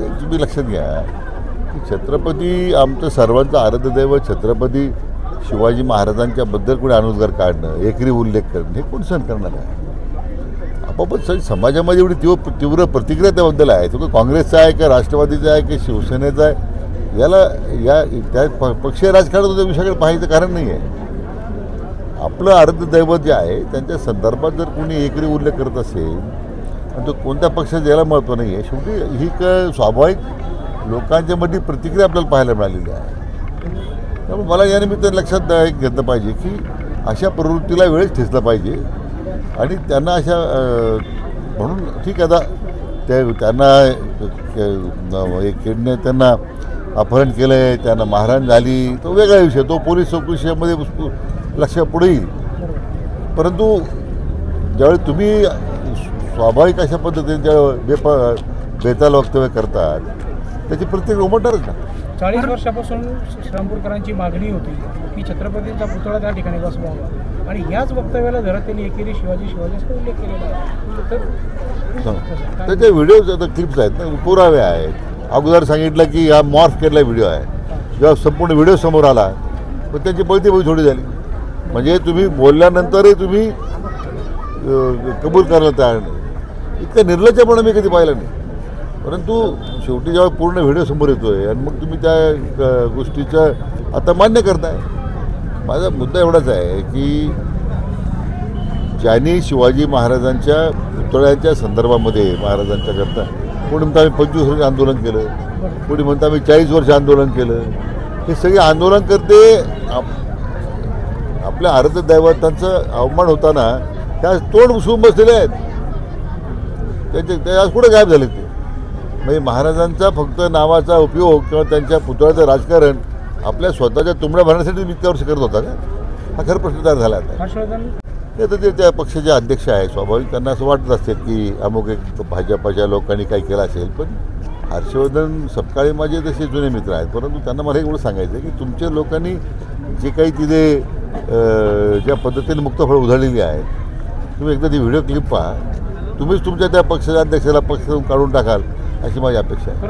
तुम्ही लक्षात घ्या की छत्रपती आमचं सर्वांचं आराध्यदैवत छत्रपती शिवाजी महाराजांच्याबद्दल कोणी अनुद्गार काढणं, एकरी उल्लेख करणं हे कोण सहन करणार आहे? आपोआपच समाजामध्ये एवढी तीव्र प्रतिक्रिया त्याबद्दल आहे. तो काँग्रेसचा आहे का राष्ट्रवादीचा आहे की शिवसेनेचा आहे, याला त्या पक्षीय राजकारणात विषयाकडे पाहायचं कारण नाही आहे. आपलं आराध्य दैवत जे आहे त्यांच्या संदर्भात जर कोणी एकरी उल्लेख करत असेल आणि तो कोणत्या पक्षाचा याला महत्त्व नाही आहे. शेवटी ही स्वाभाविक लोकांच्यामध्ये प्रतिक्रिया आपल्याला पाहायला मिळालेली आहे. त्यामुळे मला या निमित्ताने लक्षात घेतलं पाहिजे की अशा प्रवृत्तीला वेळच ठेचला पाहिजे आणि त्यांना अशा म्हणून ठीक आहे आता त्यांना किडने त्यांना अपहरण केलं आहे, त्यांना मारहाण झाली, तो वेगळा विषय, तो पोलीस चौकशीमध्ये लक्ष पुढे येईल. परंतु ज्यावेळी तुम्ही स्वाभाविक अशा पद्धतीने ज्या बेताल वक्तव्य करतात त्याची प्रत्येक उमटणारच ना. 40 वर्षापासून श्रीरामपूरकरांची मागणी होती की छत्रपतींचा पुतळा त्या ठिकाणी बसवावा आणि याच वक्तव्याला जरा त्यांनी एकेरी शिवाजीचा उल्लेख केलेला आहे. तर त्याचे व्हिडिओज आता क्लिप्स आहेत ना, पुरावे आहेत. अगोदर सांगितलं की हा मॉर्फ केलेला व्हिडिओ आहे, जेव्हा संपूर्ण व्हिडिओ समोर आला पण त्यांची बळतीबळी थोडी झाली. म्हणजे तुम्ही बोलल्यानंतरही तुम्ही कबूल करायला तयार नाही. इतकं निर्लज्जपणा मी कधी पाहिलं नाही. परंतु शेवटी जेव्हा पूर्ण व्हिडिओ समोर येतो आहे आणि मग तुम्ही त्या गोष्टीचं आता मान्य करताय. माझा मुद्दा एवढाच आहे की ज्यांनी शिवाजी महाराजांच्या पुतळ्यांच्या संदर्भामध्ये महाराजांच्या करता कोणी म्हणतं आम्ही 25 वर्ष आंदोलन केलं, कोणी म्हणतं आम्ही 40 वर्ष आंदोलन केलं. हे सगळे आंदोलन करते आपल्या आराध्य दैवतांचं अवमान होताना त्या तोंड उचलून बसलेले आहेत. ते आज कुठे गायब झाले ते? म्हणजे महाराजांचा फक्त नावाचा उपयोग किंवा त्यांच्या पुतळ्याचं राजकारण आपल्या स्वतःच्या तुंबड्या भरण्यासाठी इतक्या वर्ष करत होता का? हा खरं प्रश्न तयार झाला आता. ते तर ते त्या पक्षाचे अध्यक्ष आहे, स्वाभाविक त्यांना असं वाटत असते की अमुक एक भाजपाच्या लोकांनी काही केलं असेल. पण हर्षवर्धन सपकाळे माझे तसे जुने मित्र आहेत, परंतु त्यांना मला एवढं सांगायचं आहे की तुमच्या लोकांनी जे काही तिथे ज्या पद्धतीने मुक्तफळ उधळलेली आहे, तुम्ही एकदा ती व्हिडिओ क्लिप पहा. तुम्हीच तुमच्या त्या पक्षाच्या अध्यक्षाला पक्षातून काढून टाकाल अशी माझी अपेक्षा आहे.